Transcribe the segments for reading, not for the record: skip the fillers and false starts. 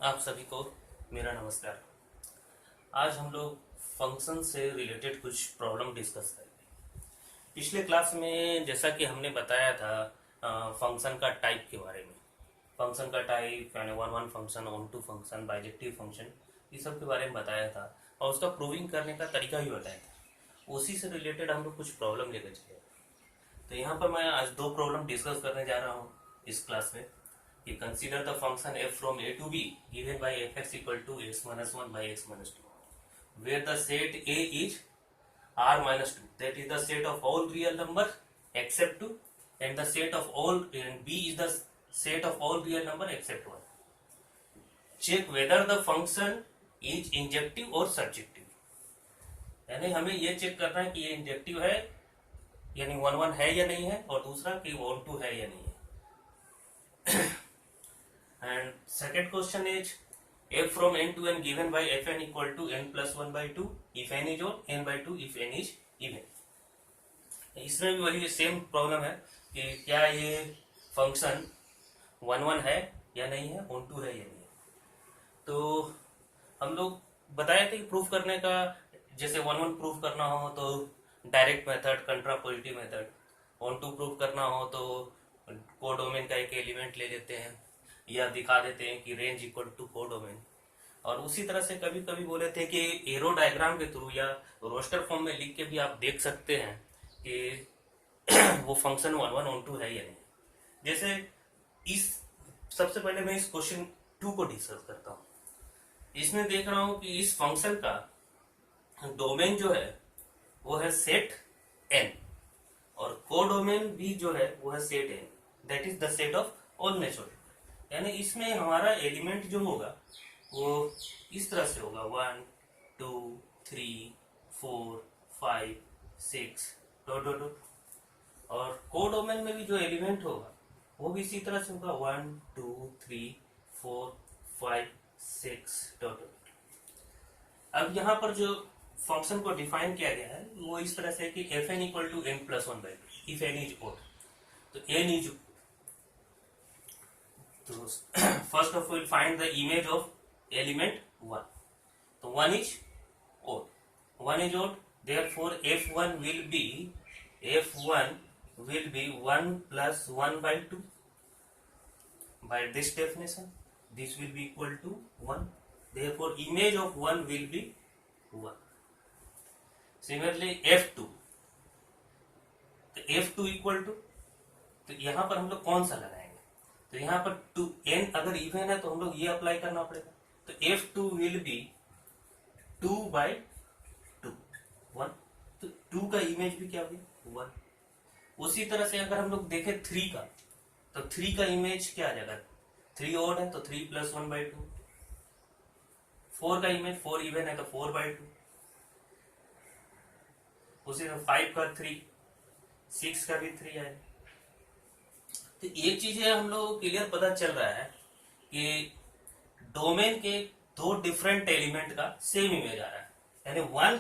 आप सभी को मेरा नमस्कार। आज हम लोग फंक्शन से रिलेटेड कुछ प्रॉब्लम डिस्कस करेंगे। पिछले क्लास में जैसा कि हमने बताया था फंक्शन का टाइप के बारे में, फंक्शन का टाइप यानी one one function, onto function, bijective function, ये सब के बारे में बताया था और उसका प्रूविंग करने का तरीका भी बताया था। उसी से रिलेटेड हम लोग कुछ प्रॉब्लम लेकर चले। तो यहाँ पर मैं आज दो प्रॉब्लम डिस्कस करने जा रहा हूँ इस क्लास में। You consider the function f from a to b given by fx equal to x minus 1 by x minus 2, where the set a is r minus 2, that is the set of all real number except 2, and the set of all, and b is the set of all real number except 1. Check whether the function is injective or surjective. यानी हमें ये check करना है कि ये injective है यानी 1 1 है या नहीं है, और दूसरा कि 1 2 है या नहीं है। And second question is f from n to n given by fn equal to n plus 1 by 2 if n is odd, n by 2 if n is even. इसमें भी वही सेम प्रॉब्लम है कि क्या ये फंक्शन 1 1 है या नहीं है, ऑन टू है या नहीं है। तो हम लोग बताए थे कि प्रूफ करने का, जैसे 1 1 प्रूफ करना हो तो डायरेक्ट मेथड, कंट्रापोजिटिव मेथड, ऑन टू प्रूफ करना हो तो कोडोमेन का एक एलिमेंट ले लेते हैं या दिखा देते हैं कि रेंज इक्वल टू कोडोमेन। और उसी तरह से कभी कभी बोले थे कि एरो डायग्राम के थ्रू या रोस्टर फॉर्म में लिख के भी आप देख सकते हैं कि वो फंक्शन 1 1 ऑन टू है या नहीं। जैसे इस सबसे पहले मैं इस क्वेश्चन 2 को डिस्कस करता हूँ। इसमें देख रहा हूँ कि इस फंक्शन का डोमेन जो है वो है सेट n और कोडोमेन भी जो है वो है set n, that is the set of all natural. यानी इसमें हमारा एलिमेंट जो होगा वो इस तरह से होगा 1 2 3 4 5 6 डॉट डॉट डॉट, और कोडोमेन में भी जो एलिमेंट होगा वो भी इसी तरह से होगा 1 2 3 4 5 6 डॉट डॉट। अब यहाँ पर जो फंक्शन को डिफाइन किया गया है वो इस तरह से कि F N equal to N plus 1 by if N is odd. तो एन इज, तो first of will find the image of element 1। तो 1 is odd, 1 is odd, therefore f1 will be 1 plus 1 by 2. By this definition this will be equal to 1, therefore image of 1 will be 1. Similarly f2, तो f2 equal to, तो यहां पर हम लोग कौन सा लगाएंगे, तो यहाँ पर 2 n अगर इवन है तो हम लोग ये अप्लाई करना पड़ेगा। तो f2 विल बी 2 by 2 1, तो 2 का इमेज भी क्या हुई 1। उसी तरह से अगर हम लोग देखें 3 का, तो 3 का इमेज क्या आ जाएगा, 3 ओड है तो 3 प्लस 1 by 2। 4 का इमेज 4 इवन है तो 4 by 2। उसी तरह 5 का 3, 6 का भी 3 आएगा। तो एक चीज है हम लोग क्लियर पता चल रहा है कि डोमेन के दो डिफरेंट एलिमेंट का सेम इमेज आ रहा है। यानी वन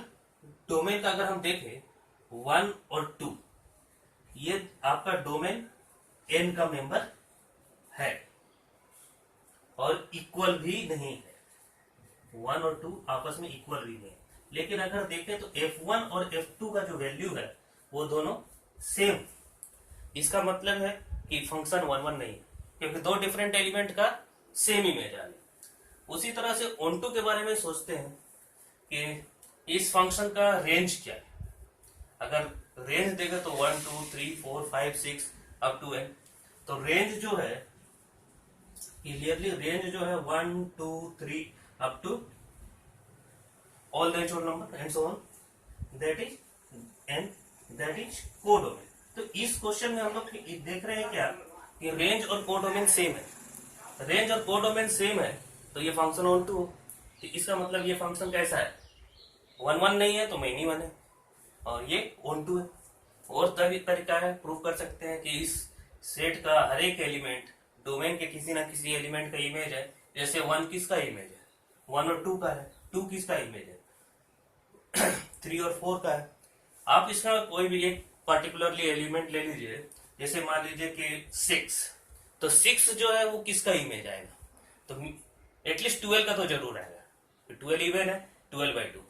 डोमेन का अगर हम देखें 1 और 2, ये आपका डोमेन n का मेंबर है और इक्वल भी नहीं है, 1 और 2 आपस में इक्वल भी नहीं है। लेकिन अगर देखें तो f1 और f2 का जो वैल्यू है वो दोनों सेम। इसका मतलब है कि फंक्शन 1 1 नहीं है, क्योंकि दो डिफरेंट एलिमेंट का सेम इमेज आ रहा। उसी तरह से ऑन टू के बारे में सोचते हैं कि इस फंक्शन का रेंज क्या है। अगर रेंज देगा तो 1 2 3 4 5 6 अप टू n, तो रेंज जो है क्लियरली रेंज जो है 1 2 3 up to all natural number and so on, that is n, that is codomain. तो इस क्वेश्चन में हम लोग देख रहे हैं क्या कि रेंज और कोडोमेन सेम है। रेंज और कोडोमेन सेम है तो ये फंक्शन ऑन टू, तो इसका मतलब ये फंक्शन कैसा है, 1 1 नहीं है तो मेनी 1 है और ये ऑन टू है। और तरीका है, प्रूव कर सकते हैं कि इस सेट का हर एक एलिमेंट डोमेन के किसी ना किसी एलिमेंट का इमेज है। जैसे 1 किसका इमेज है, 1 और 2 का है, 2 किसका इमेज है 3 और 4 का है। आप इसका कोई भी एक पर्टिकुलरली एलिमेंट ले लीजिए, जैसे मान लीजिए कि 6, तो 6 जो है वो किसका इमेज आएगा, तो एटलीस्ट 12 का तो जरूर आएगा। 12 इवन है, 12/2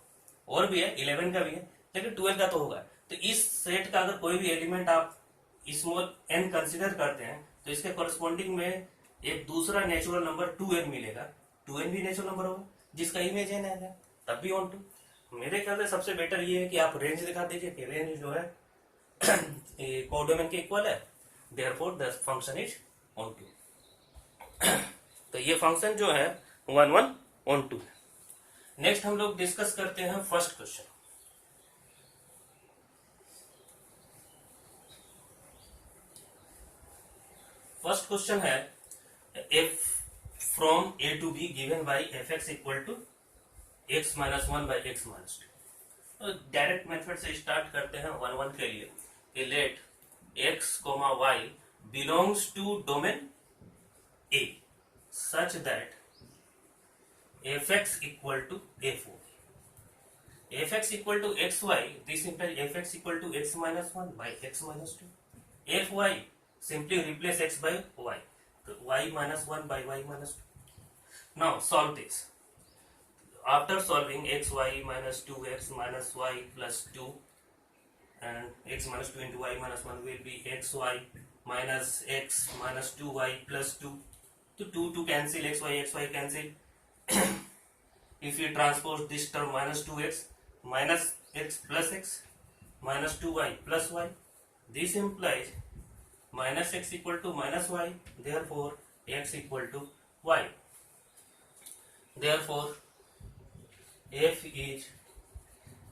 और भी है, 11 का भी है, लेकिन 12 का तो होगा। तो इस सेट का अगर कोई भी एलिमेंट आप स्मॉल n कंसिडर करते हैं तो इसके कॉरेस्पॉन्डिंग में एक दूसरा नेचुरल नंबर 2n मिलेगा। 2n भी नेचुरल नंबर होगा जिसका इमेज n आएगा, तब भी ऑन टू। मेरे ख्याल से सबसे बेटर ये है कि आप रेंज दिखा दीजिए कि रेंज जो है कोडोमेन के इक्वल है, therefore the function is onto. तो ये फंक्शन जो है 1 1 ऑन टू है। नेक्स्ट हम लोग डिस्कस करते हैं फर्स्ट क्वेश्चन। फर्स्ट क्वेश्चन है f from a to b given by fx equal to x minus 1 by x minus 2। तो डायरेक्ट मेथड से स्टार्ट करते हैं 1 1 के लिए कि let x, y belongs to domain a such that fx equal to f हो। fx equal to xy, this implies fx equal to x minus 1 by x minus 2। fy simply replace x by y, so y minus 1 by y minus 2. Now solve this. After solving x y minus 2x minus y plus 2 and x minus 2 into y minus 1 will be x y minus x minus 2y plus 2. So 2 cancel, x y cancel. If you transpose this term minus 2x minus x plus x minus 2y plus y, this implies minus x equal to minus y, therefore x equal to y, therefore f is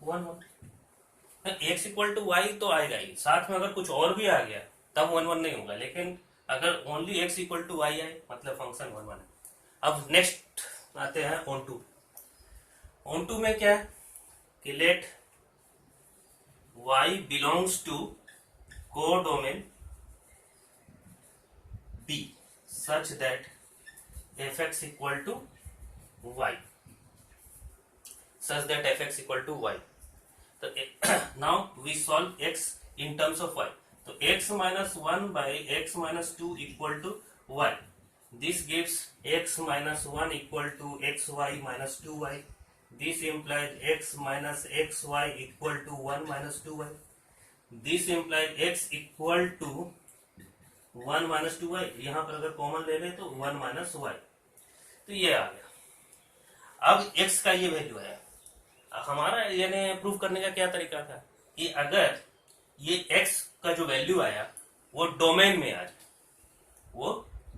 1 1। x equal to y तो आएगा ही, साथ में अगर कुछ और भी आ गया तब 1 1 नहीं होगा, लेकिन अगर only x equal to y आए मतलब फंक्शन 1 1 है। अब नेक्स्ट आते हैं ऑन टू। ऑन टू में क्या है कि let y belongs to codomain B such that fx equal to y, such that fx equal to y। तो now we solve x in terms of y, तो x minus 1 by x minus 2 equal to y, this gives x minus 1 equal to xy minus 2y, this implies x minus xy equal to 1 minus 2y, this implies x equal to 1 minus 2y, यहां पर अगर common ले ले तो 1 minus Y, तो ये आ गया। अब x का ये वैल्यू है, हमारा यानी प्रूफ करने का क्या तरीका था कि अगर ये x का जो वैल्यू आया वो डोमेन में आ जाए, वो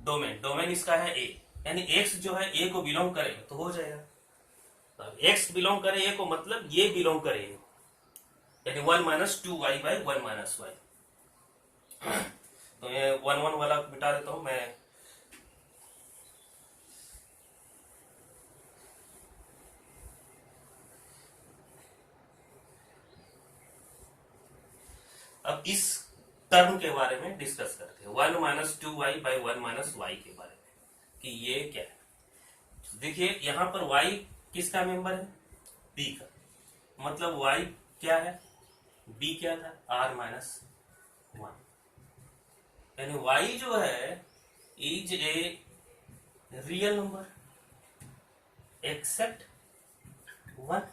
डोमेन इसका है a, यानी x जो है a को बिलोंग करे तो हो जाएगा। तो x बिलोंग करे a को मतलब ये बिलोंग करे a, यानी 1 minus 2y by 1 minus Y. तो ये 1 1 वाला मिटा देता हूं मैं। अब इस टर्म के बारे में डिस्कस करते हैं, 1 minus 2y by 1 minus Y के बारे में कि ये क्या है। देखिए यहां पर y किसका मेंबर है, b का, मतलब y क्या है, b क्या था, r माइनस 1, यानी y जो है is a real number accept 1।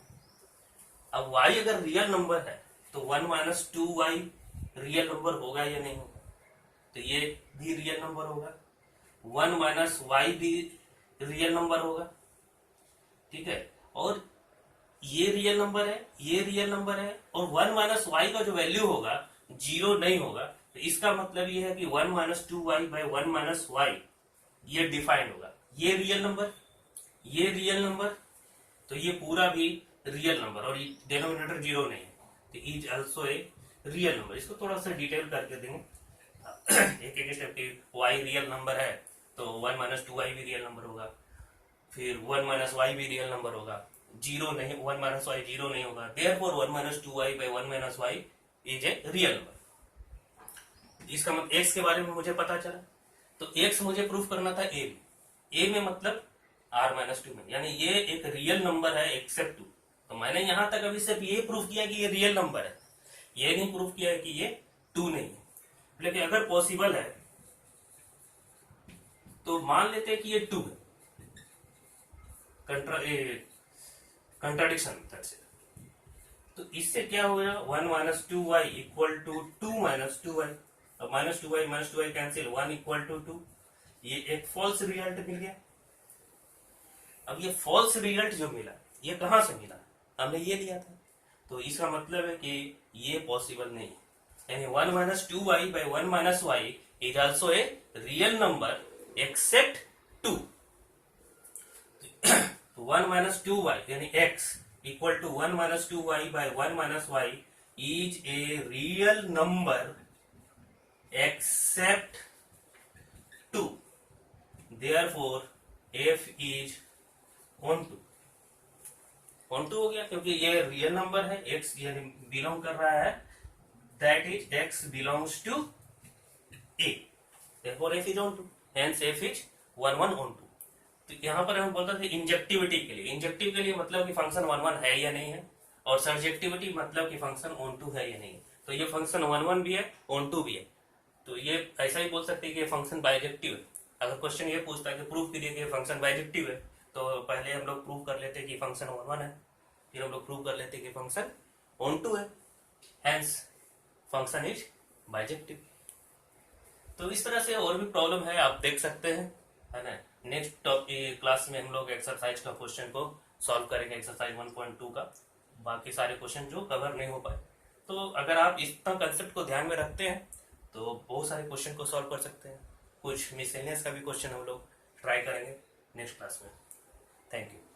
अब y अगर रियल नंबर है तो 1 माइनस 2y रियल नंबर होगा या नहीं होगा, तो ये भी रियल नंबर होगा, 1 माइनस वाई भी रियल नंबर होगा, ठीक है। और ये रियल नंबर है, ये रियल नंबर है, और 1 माइनस वाई का जो वैल्यू होगा 0 नहीं होगा, तो इसका मतलब ये है कि 1 minus 2y by 1 minus y ये डिफाइंड होगा। ये रियल नंबर, ये रियल नंबर, तो ये पूरा भी रियल नंबर और डिनोमिनेटर 0 नहीं है, तो is also a real number. इसको थोड़ा सा डिटेल करके देंगे एक एक स्टेप की। y रियल नंबर है तो 1 माइनस 2y भी रियल नंबर होगा, फिर 1 माइनस वाई भी रियल नंबर होगा, 0 नहीं, 1 माइनस वाई 0 नहीं होगा, therefore 1 minus 2y by 1 minus y is a real number. इसका मतलब x के बारे में मुझे पता चला, तो x मुझे प्रूफ करना था a में मतलब r माइनस 2 में, यानी ये एक रियल नंबर है एक्सेप्ट 2। तो मैंने यहां तक अभी सिर्फ ये प्रूफ किया कि ये रियल नंबर है, ये नहीं प्रूफ किया है कि ये 2 नहीं है। लेकिन अगर पॉसिबल है तो मान लेते हैं कि ये 2 है, कंट्राडिक्शन। तो इससे क्या हो गया, 1 minus two y equal to 2 minus two y. अब minus two y cancel, 1 equal to 2। ये एक फॉल्स रिजल्ट मिल गया। अब ये फॉल्स रिजल्ट जो मिला, ये कहां से मिला, हमने ये लिया था। तो इसका मतलब है कि ये पॉसिबल नहीं है, यानी 1 minus two y by 1 minus y is also a real number except 2। 1 minus two y यानी x equal to 1 minus two y by 1 minus y is a real number except 2। Therefore f is onto हो गया, क्योंकि ये real number है, x यानी belong कर रहा है, that is x belongs to a, therefore f is on to, hence f is 1 1 on to। तो यहाँ पर हम बोलते थे इंजेक्टिविटी के लिए, इंजेक्टिव के लिए मतलब कि फंक्शन 1 1 है या नहीं है, और सब्जेक्टिविटी मतलब कि फंक्शन ऑन टू है या नहीं है। तो ये फंक्शन 1 1 भी है, ऑन टू भी है, तो ये ऐसा ही बोल सकते हैं कि फंक्शन बाइजेक्टिव है। अगर क्वेश्चन ये पूछता है कि प्रूफ कीजिए कि फंक्शन बाइजेक्टिव है, तो पहले हम लोग प्रूव कर लेते हैं कि फंक्शन 1 1 है, फिर हम लोग प्रूव कर लेते हैं कि फंक्शन ऑन टू है, हेंस फंक्शन इज बाइजेक्टिव। तो इस तरह से और भी प्रॉब्लम है, आप देख सकते हैं, है ना। नेक्स्ट क्लास में हम लोग एक्सरसाइज का क्वेश्चन को सॉल्व करेंगे, एक्सरसाइज 1.2 का, बाकी सारे क्वेश्चन जो कवर नहीं हो पाए। तो अगर आप इतना कंसेप्ट को ध्यान में रखते हैं तो बहुत सारे क्वेश्चन को सॉल्व कर सकते हैं। कुछ मिसलेनियस का भी क्वेश्चन हम लोग ट्राई करेंगे नेक्स्ट क्लास में। Thank you.